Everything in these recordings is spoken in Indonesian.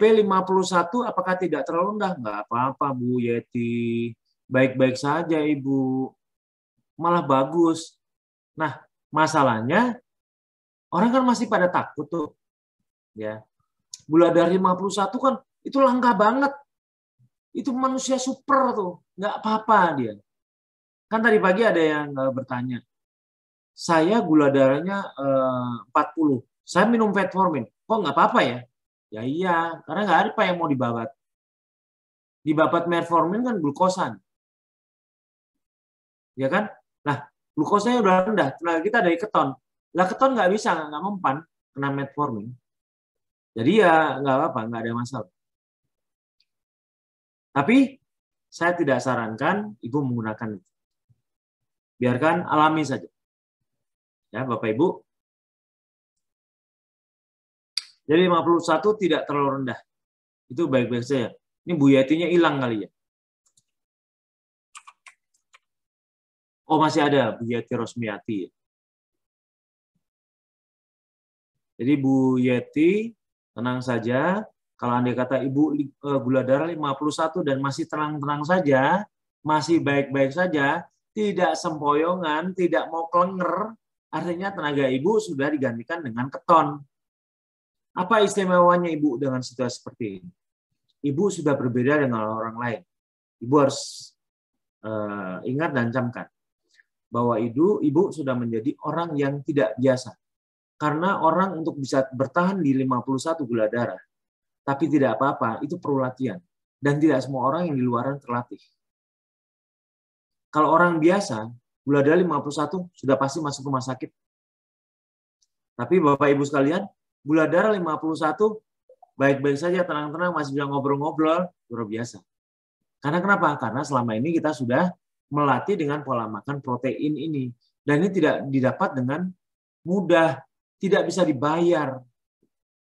51 apakah tidak terlalu rendah? Nggak apa-apa, Bu Yeti. Baik-baik saja, Ibu. Malah bagus. Nah, masalahnya orang kan masih pada takut tuh. Ya. Gula darah 51 kan itu langka banget. Itu manusia super tuh. Nggak apa-apa dia. Kan tadi pagi ada yang bertanya, saya gula darahnya 40. Saya minum metformin. Kok nggak apa-apa ya? Ya iya, karena nggak ada apa yang mau dibabat. Dibabat metformin kan glukosan. Ya kan? Nah, glukosanya udah rendah. Tenaga kita dari keton. Lah keton nggak bisa, nggak mempan kena metformin. Jadi ya nggak apa-apa, nggak ada masalah. Tapi saya tidak sarankan ibu menggunakan itu. Biarkan alami saja. Ya, Bapak Ibu. Jadi 51 tidak terlalu rendah. Itu baik-baik saja. Ini Bu Yetinya hilang kali ya. Oh, masih ada Bu Yeti Rosmiati. Jadi Bu Yeti, tenang saja. Kalau Anda kata Ibu gula darah 51 dan masih tenang-tenang saja, masih baik-baik saja, tidak sempoyongan, tidak mau klenger, artinya tenaga Ibu sudah digantikan dengan keton. Apa istimewanya Ibu dengan situasi seperti ini? Ibu sudah berbeda dengan orang lain. Ibu harus ingat dan camkan bahwa ibu sudah menjadi orang yang tidak biasa. Karena orang untuk bisa bertahan di 51 gula darah, tapi tidak apa-apa, itu perlu latihan. Dan tidak semua orang yang di luaran terlatih. Kalau orang biasa, gula darah 51 sudah pasti masuk rumah sakit. Tapi Bapak Ibu sekalian, gula darah 51 baik-baik saja, tenang-tenang, masih bisa ngobrol-ngobrol, luar biasa. Karena kenapa? Karena selama ini kita sudah melatih dengan pola makan protein ini. Dan ini tidak didapat dengan mudah, tidak bisa dibayar.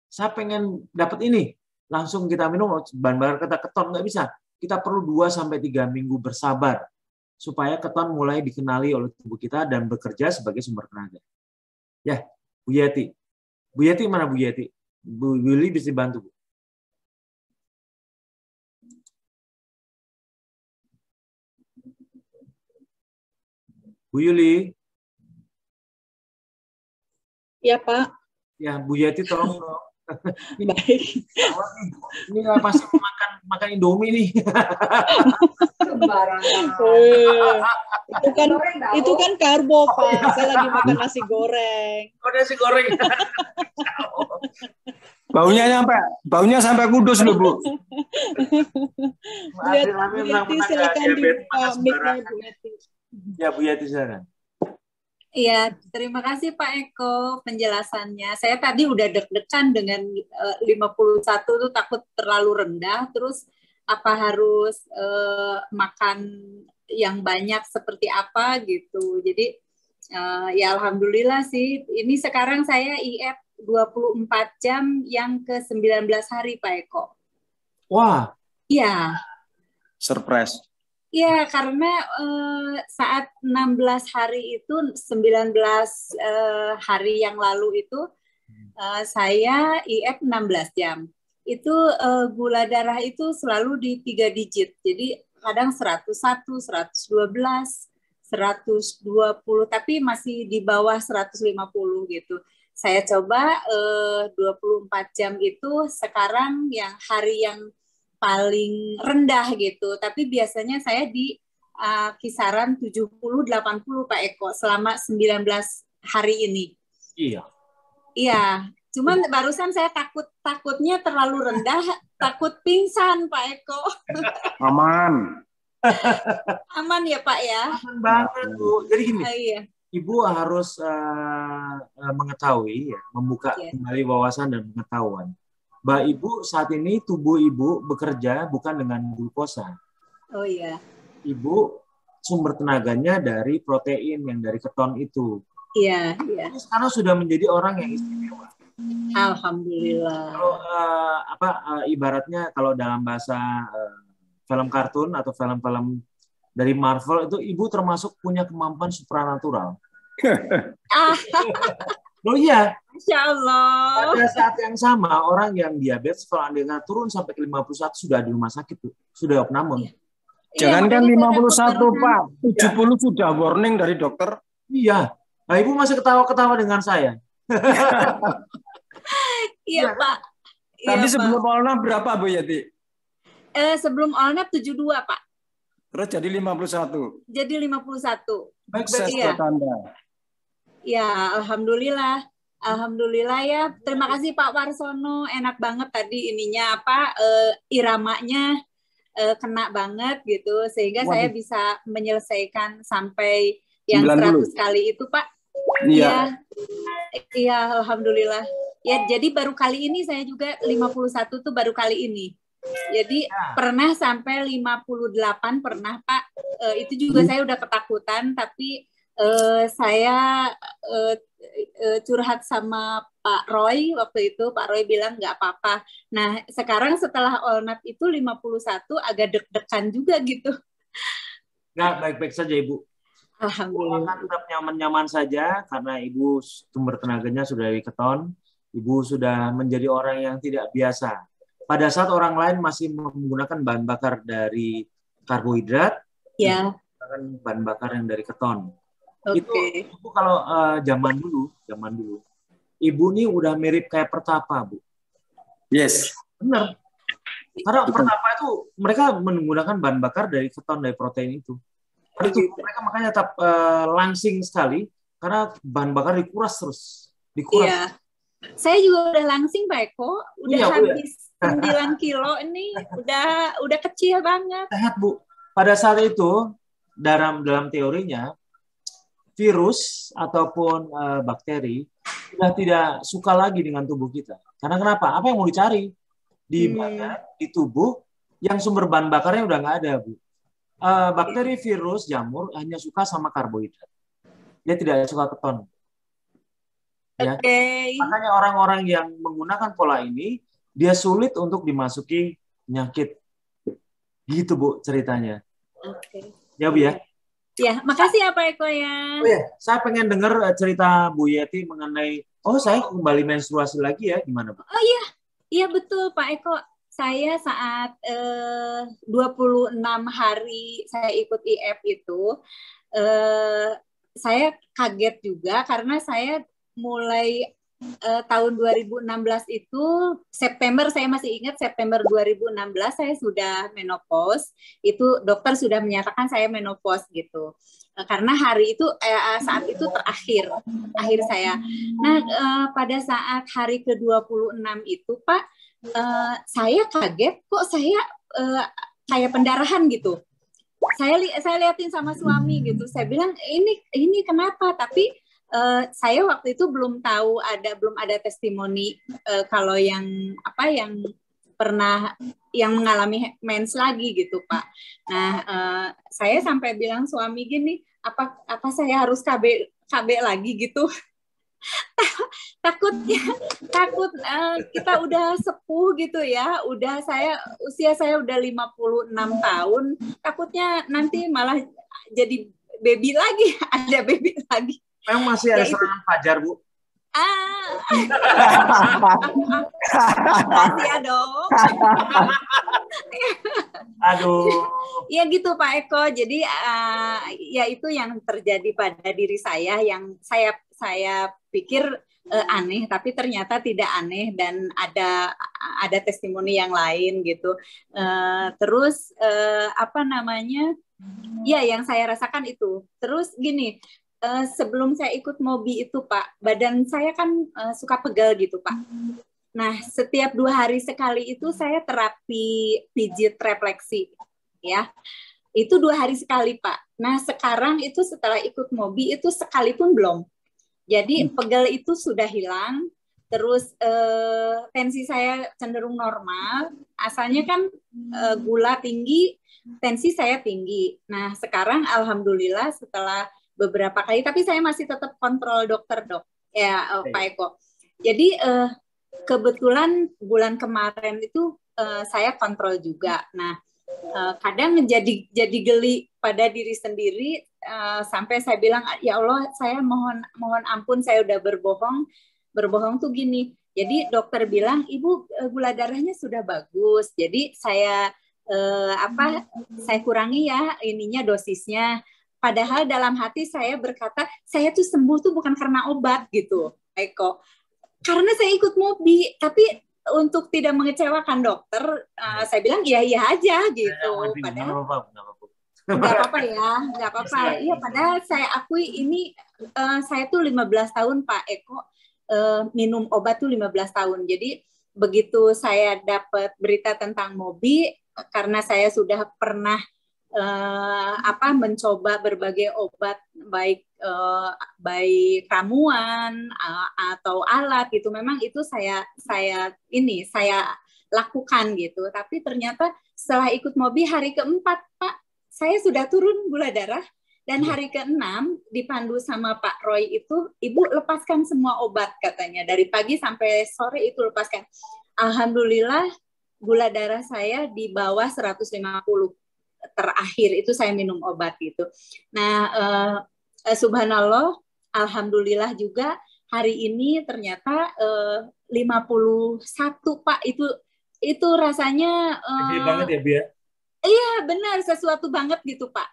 Saya pengen dapat ini, langsung kita minum, bahan bakar kata keton, nggak bisa. Kita perlu 2-3 minggu bersabar, supaya keton mulai dikenali oleh tubuh kita dan bekerja sebagai sumber tenaga. Ya, Bu Yeti. Bu Yeti mana Bu Yeti? Bu Yuli bisa dibantu, Bu. Bu Yuli. Ya, Pak. Ya, Bu Yeti tolong dong. Baik. Ini pasti makan Indomie nih. Itu kan karbo, Pak. Saya lagi makan nasi goreng. Oh, nasi goreng. Baunya sampai kudus loh, Bu. Bu Yeti, silakan dibuka mic-nya, Bu Yeti. Ya, Bu Yeti, silakan. Iya, terima kasih Pak Eko penjelasannya. Saya tadi udah deg-degan dengan 51 tuh takut terlalu rendah, terus apa harus makan yang banyak seperti apa gitu. Jadi ya alhamdulillah sih, ini sekarang saya IF 24 jam yang ke 19 hari Pak Eko. Wah. Iya. Surprise. Iya, karena saat 16 hari itu, 19 hari yang lalu itu, saya IF 16 jam. Itu gula darah itu selalu di 3 digit. Jadi kadang 101, 112, 120, tapi masih di bawah 150 gitu. Saya coba 24 jam itu sekarang yang hari yang paling rendah gitu, tapi biasanya saya di kisaran 70-80 Pak Eko selama 19 hari ini. Iya. Iya, cuman barusan saya takutnya terlalu rendah, takut pingsan Pak Eko. Aman. Aman ya Pak ya? Aman banget Bu. Jadi gini, iya. Ibu harus mengetahui, ya, membuka kembali wawasan dan pengetahuan. Mbak Ibu, saat ini tubuh Ibu bekerja bukan dengan glukosa. Oh iya. Ibu sumber tenaganya dari protein yang dari keton itu. Iya, iya. Ini sekarang sudah menjadi orang yang istimewa. Alhamdulillah. Kalau ibaratnya kalau dalam bahasa film kartun atau film-film dari Marvel itu Ibu termasuk punya kemampuan supranatural. Oh iya, Insya Allah. Pada saat yang sama, orang yang diabetes kalau andainya turun sampai ke 51 sudah di rumah sakit tuh, sudah opname. Jangankan Iya, 51 Pak, Ya. 70 sudah warning dari dokter. Iya. Nah, Ibu masih ketawa-ketawa dengan saya. Iya Pak. Tadi Iya, sebelum Pak. Olna berapa Bu Yati? Sebelum Olnap 72 Pak. Terus jadi 51. Jadi 51. Baik-baik. Sukses Iya. buat Anda. Ya, alhamdulillah. Alhamdulillah ya. Terima kasih Pak Warsono. Enak banget tadi ininya iramanya kena banget gitu sehingga saya Waduh. bisa menyelesaikan sampai yang 90. 100 kali itu Pak. Iya. Iya, alhamdulillah. Ya, jadi baru kali ini saya juga 51 tuh baru kali ini. Jadi pernah sampai 58 pernah Pak. Itu juga saya udah ketakutan tapi saya curhat sama Pak Roy waktu itu. Pak Roy bilang nggak apa-apa. Nah, sekarang setelah Olnap itu 51 agak deg-degan juga gitu. Nggak, baik-baik saja Ibu. Ibu Alhamdulillah. akan tetap nyaman-nyaman saja karena Ibu sumber tenaganya sudah dari keton. Ibu sudah menjadi orang yang tidak biasa. Pada saat orang lain masih menggunakan bahan bakar dari karbohidrat, Ya, menggunakan bahan bakar yang dari keton. oke. Itu kalau zaman dulu, Ibu nih udah mirip kayak Pertapa, Bu. Yes. Benar. Karena Betul. Pertapa itu mereka menggunakan bahan bakar dari keton, dari protein itu. Itu mereka makanya tetap langsing sekali karena bahan bakar dikuras terus. Dikuras. Iya. Saya juga udah langsing Pak Eko, udah Iya, Bu, ya. habis 9 kilo ini udah kecil banget. Sehat, Bu. Pada saat itu dalam teorinya virus ataupun bakteri sudah tidak suka lagi dengan tubuh kita. Karena kenapa? Apa yang mau dicari di badan, di tubuh yang sumber bahan bakarnya udah nggak ada, Bu. Bakteri, virus, jamur hanya suka sama karbohidrat. Dia tidak suka keton. Ya. Oke. Makanya orang-orang yang menggunakan pola ini dia sulit untuk dimasuki penyakit. Gitu, Bu, ceritanya. Oke. Ya, Bu ya. Ya, makasih ya Pak Eko ya. Oh ya, saya pengen dengar cerita Bu Yeti mengenai saya kembali menstruasi lagi ya, gimana, Bu? Oh iya. Iya betul Pak Eko. Saya saat 26 hari saya ikut IF itu saya kaget juga karena saya mulai tahun 2016 itu September, saya masih ingat September 2016 saya sudah menopause. Itu dokter sudah menyatakan saya menopause gitu. Karena hari itu saat itu akhir saya. Nah, pada saat hari ke-26 itu Pak, saya kaget kok saya kayak pendarahan gitu. Saya liatin sama suami gitu. Saya bilang ini kenapa? Tapi saya waktu itu belum ada testimoni kalau yang pernah yang mengalami mens lagi gitu Pak. Nah, saya sampai bilang suami gini, apa saya harus KB lagi gitu. takut kita udah sepuh gitu ya, usia saya udah 56 tahun, takutnya nanti malah jadi baby lagi, ada baby lagi. Memang masih ada serangan fajar, Bu. Rahasia dong. Aduh. Ya gitu Pak Eko. Jadi ya itu yang terjadi pada diri saya yang saya pikir aneh, tapi ternyata tidak aneh dan ada testimoni yang lain gitu. Terus ya yang saya rasakan itu. Terus gini. Sebelum saya ikut Mobi itu Pak, badan saya kan suka pegal gitu Pak. Nah, setiap 2 hari sekali itu saya terapi pijit refleksi, ya. Itu 2 hari sekali Pak. Nah, sekarang itu setelah ikut Mobi itu sekalipun belum. Jadi pegal itu sudah hilang. Terus tensi saya cenderung normal. Asalnya kan gula tinggi, tensi saya tinggi. Nah, sekarang alhamdulillah setelah beberapa kali, tapi saya masih tetap kontrol dokter Dok, ya Pak Eko. Jadi kebetulan bulan kemarin itu saya kontrol juga. Nah, kadang jadi geli pada diri sendiri sampai saya bilang ya Allah, saya mohon ampun saya udah berbohong. berbohong tuh gini. Jadi dokter bilang ibu gula darahnya sudah bagus. Jadi saya saya kurangi ya ininya dosisnya. Padahal dalam hati saya berkata saya tuh sembuh tuh bukan karena obat gitu, Eko. Karena saya ikut MOBI. Tapi untuk tidak mengecewakan dokter, saya bilang iya aja gitu. Padahal nggak apa-apa ya, nggak apa-apa. Iya, padahal saya akui ini saya tuh 15 tahun Pak Eko minum obat tuh 15 tahun. Jadi begitu saya dapat berita tentang MOBI, karena saya sudah pernah mencoba berbagai obat baik ramuan atau alat gitu, memang itu saya lakukan gitu. Tapi ternyata setelah ikut MOBI hari keempat Pak, saya sudah turun gula darah, dan hari ke-6 dipandu sama Pak Roy itu, ibu lepaskan semua obat katanya, dari pagi sampai sore itu lepaskan. Alhamdulillah gula darah saya di bawah 150. Terakhir itu saya minum obat gitu. Nah, subhanallah, alhamdulillah juga hari ini ternyata 51 Pak, itu rasanya banget ya, Bia? Iya, benar, sesuatu banget gitu Pak.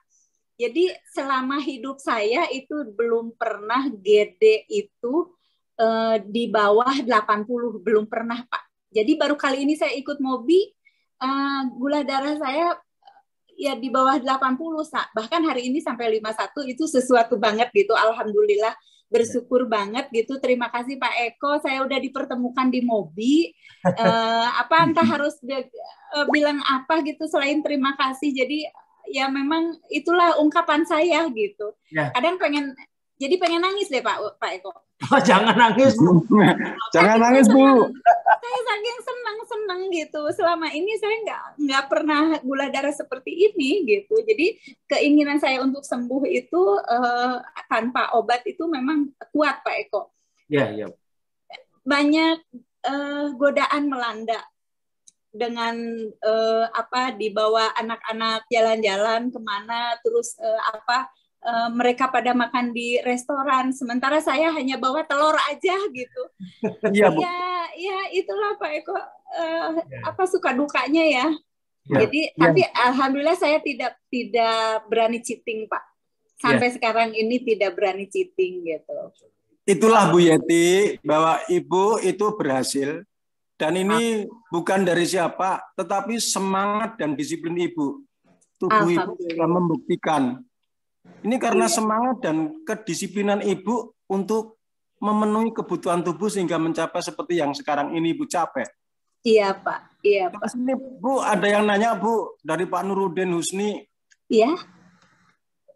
Jadi selama hidup saya itu belum pernah GD itu di bawah 80, belum pernah Pak. Jadi baru kali ini saya ikut MOBI, gula darah saya ya di bawah 80, bahkan hari ini sampai 51, itu sesuatu banget gitu. Alhamdulillah, bersyukur banget gitu. Terima kasih Pak Eko, saya udah dipertemukan di MOBI. Entah harus bilang apa gitu selain terima kasih. Jadi ya memang itulah ungkapan saya gitu. Ya. Kadang pengen nangis deh Pak Eko. Oh, jangan nangis Bu. Jangan nangis Bu. Saya saking senang gitu. Selama ini saya nggak pernah gula darah seperti ini gitu. Jadi keinginan saya untuk sembuh itu tanpa obat itu memang kuat Pak Eko. Iya. Banyak godaan melanda dengan dibawa anak-anak jalan-jalan kemana, terus mereka pada makan di restoran, sementara saya hanya bawa telur aja gitu. Iya, ya itulah Pak Eko, suka dukanya ya. Jadi tapi alhamdulillah saya tidak berani cheating Pak. Sampai sekarang ini tidak berani cheating gitu. Itulah Bu Yeti, bahwa Ibu itu berhasil, dan ini bukan dari siapa, tetapi semangat dan disiplin Ibu. Tubuh Ibu sudah membuktikan. Ini karena semangat dan kedisiplinan Ibu untuk memenuhi kebutuhan tubuh sehingga mencapai seperti yang sekarang ini Ibu capai. Iya Pak, iya Pak. Ini Bu, ada yang nanya Bu, dari Pak Nurudin Husni. Iya.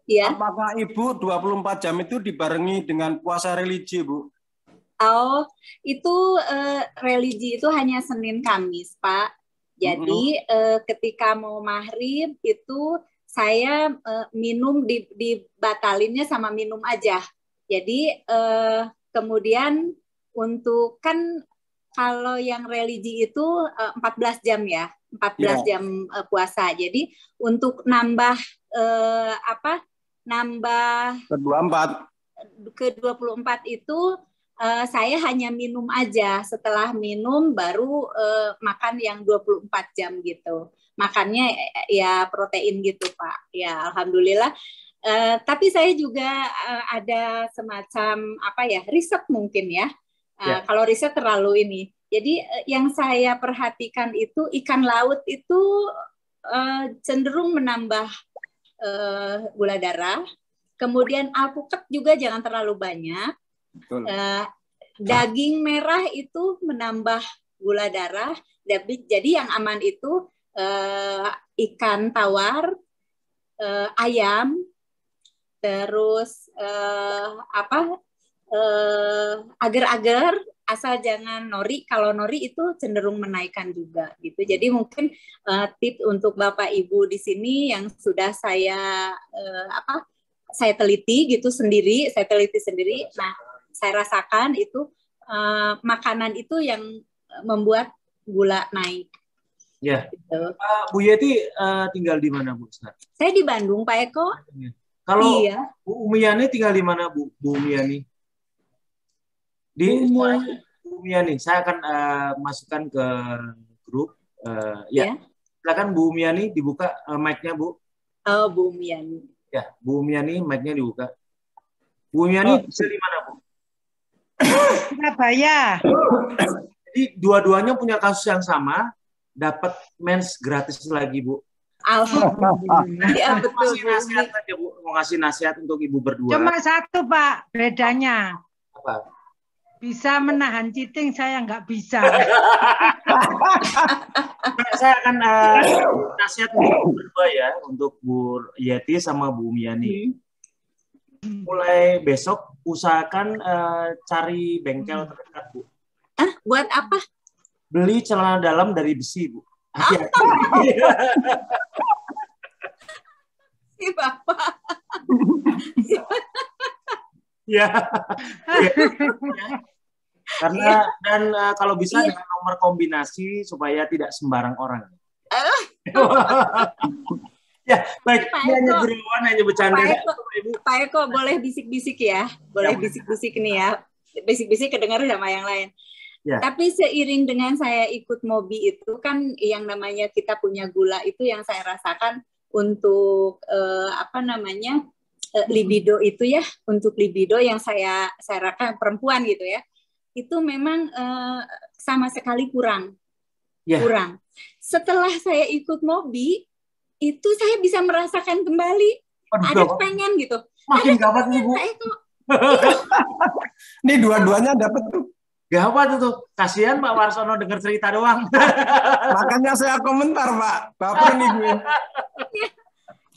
Iya. Apakah Ibu 24 jam itu dibarengi dengan puasa religi Bu? Oh, itu religi itu hanya Senin Kamis Pak. Jadi ketika mau maghrib itu saya minum dibatalinnya sama minum aja. Jadi kemudian untuk kan kalau yang religi itu 14 jam ya, 14 jam puasa. Jadi untuk nambah ke 24 itu saya hanya minum aja. Setelah minum baru makan yang 24 jam gitu. Makannya ya protein gitu Pak. Ya alhamdulillah. Tapi saya juga ada semacam riset mungkin ya. Kalau riset terlalu ini. Jadi yang saya perhatikan itu ikan laut itu cenderung menambah gula darah. Kemudian alpukat juga jangan terlalu banyak. Daging merah itu menambah gula darah. Jadi yang aman itu ikan tawar, ayam, terus agar-agar, asal jangan nori. Kalau nori itu cenderung menaikkan juga gitu. Jadi mungkin tips untuk Bapak Ibu di sini yang sudah saya teliti gitu sendiri, Nah, saya rasakan itu makanan itu yang membuat gula naik. Ya. Gitu. Bu Yeti tinggal di mana Bu? Saya di Bandung Pak Eko. Kalau Bu Umiani tinggal di mana Bu Umiani? Di Bu Miani, saya akan masukkan ke grup. Ya, silakan Bu Miani dibuka mic-nya, Bu. Oh, Bu Miani. Ya, Bu Miani mic-nya dibuka. Bu Miani dari mana, Bu? Surabaya. Jadi dua-duanya punya kasus yang sama, dapat mens gratis lagi, Bu. Alhamdulillah. Ya, betul, Mau ngasih nasihat aja, Bu. Mau ngasih nasihat untuk Ibu berdua. Cuma satu, Pak, bedanya. Apa? Bisa menahan cheating, saya nggak bisa. Saya akan nasihat untuk Ibu berdua ya, untuk Bu Yeti sama Bu Miani. Mulai besok usahakan cari bengkel terdekat, Bu. Buat apa? Beli celana dalam dari besi, Bu. Si Bapak. Ya. Karena dan kalau bisa dengan nomor kombinasi supaya tidak sembarang orang. Ya, baik. Hanya jeruan, hanya bercanda. Pak Eko boleh bisik-bisik ya, boleh bisik-bisik nih ya, bisik-bisik kedengar sama yang lain. Ya. Tapi seiring dengan saya ikut Mobi itu kan yang namanya kita punya gula itu yang saya rasakan untuk libido itu ya, untuk libido yang saya rasakan perempuan gitu ya, itu memang sama sekali kurang. Kurang. Setelah saya ikut Mobi itu saya bisa merasakan kembali. Ada pengen gitu. Makin gawat nih, Bu. Ini dua-duanya dapat tuh. Gawat itu. Kasihan Pak Warsono dengar cerita doang. Makanya saya komentar, Pak. Bapak nih, Bu.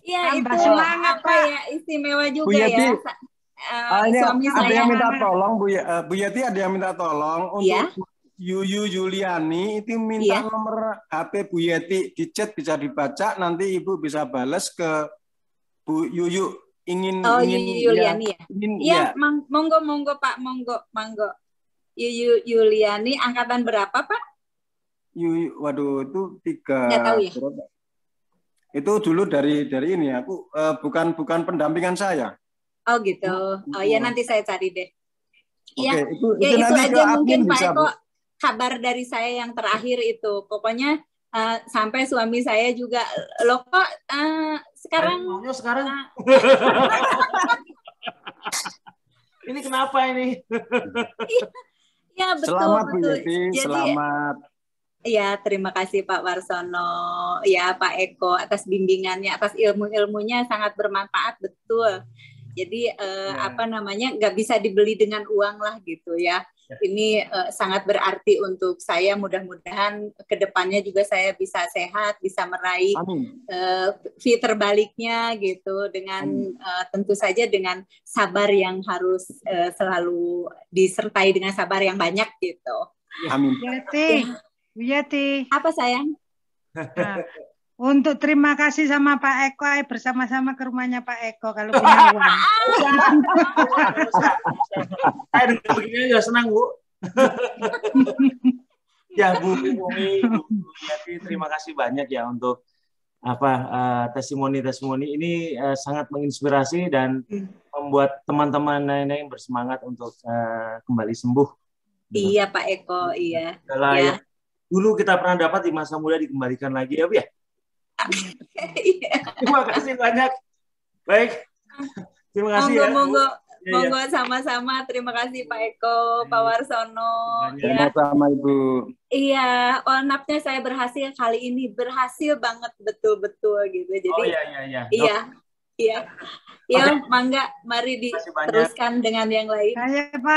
Ya, itu semangat, apa ya, istimewa juga Bu Yeti, ya. Suami ada saya yang minta tolong, Bu Yeti ada yang minta tolong untuk Ya. Yuyu Juliani itu minta nomor HP Bu Yeti di chat, bisa dibaca, nanti Ibu bisa balas ke Bu Yuyu. Ingin Yuyu Juliani ya. Iya, monggo Pak, monggo. Yuyu Juliani angkatan berapa, Pak? Yuyu, waduh itu 3. Nggak tahu ya. Itu dulu dari ini aku bukan pendampingan saya. Oh gitu. Oh ya, nanti saya cari deh. Iya. Itu nanti aja mungkin Pak bisa, Eko. Kabar dari saya yang terakhir itu, pokoknya sampai suami saya juga loh kok sekarang. Ini kenapa ini? Ya betul. Selamat Bu betul. Yeti, Jadi, selamat. Ya terima kasih Pak Warsono, ya Pak Eko atas bimbingannya, atas ilmu-ilmunya sangat bermanfaat betul. Jadi nggak bisa dibeli dengan uang lah gitu ya. Ini sangat berarti untuk saya. Mudah-mudahan kedepannya juga saya bisa sehat, bisa meraih fee terbaliknya gitu. Dengan tentu saja dengan sabar yang harus selalu disertai dengan sabar yang banyak gitu. Amin. Bu Yeti. Apa sayang? Nah, untuk terima kasih sama Pak Eko, bersama-sama ke rumahnya Pak Eko kalau punya uang. Saya dengar begini aja senang, Bu. Ya, Bu Yati, terima kasih banyak ya untuk testimoni ini sangat menginspirasi dan membuat teman-teman lainnya yang bersemangat untuk kembali sembuh. Iya Pak Eko, iya. Ya. Dulu kita pernah dapat di masa muda dikembalikan lagi ya, Bu ya. Terima kasih banyak. Baik. Terima kasih Monggo sama-sama. Terima kasih Pak Eko, Pak Warsono. Sama-sama Ibu. Iya, onapnya saya berhasil kali ini, berhasil banget betul-betul gitu. Jadi Iya. Yuk, mangga, mari diteruskan dengan yang lain. Saya Pak.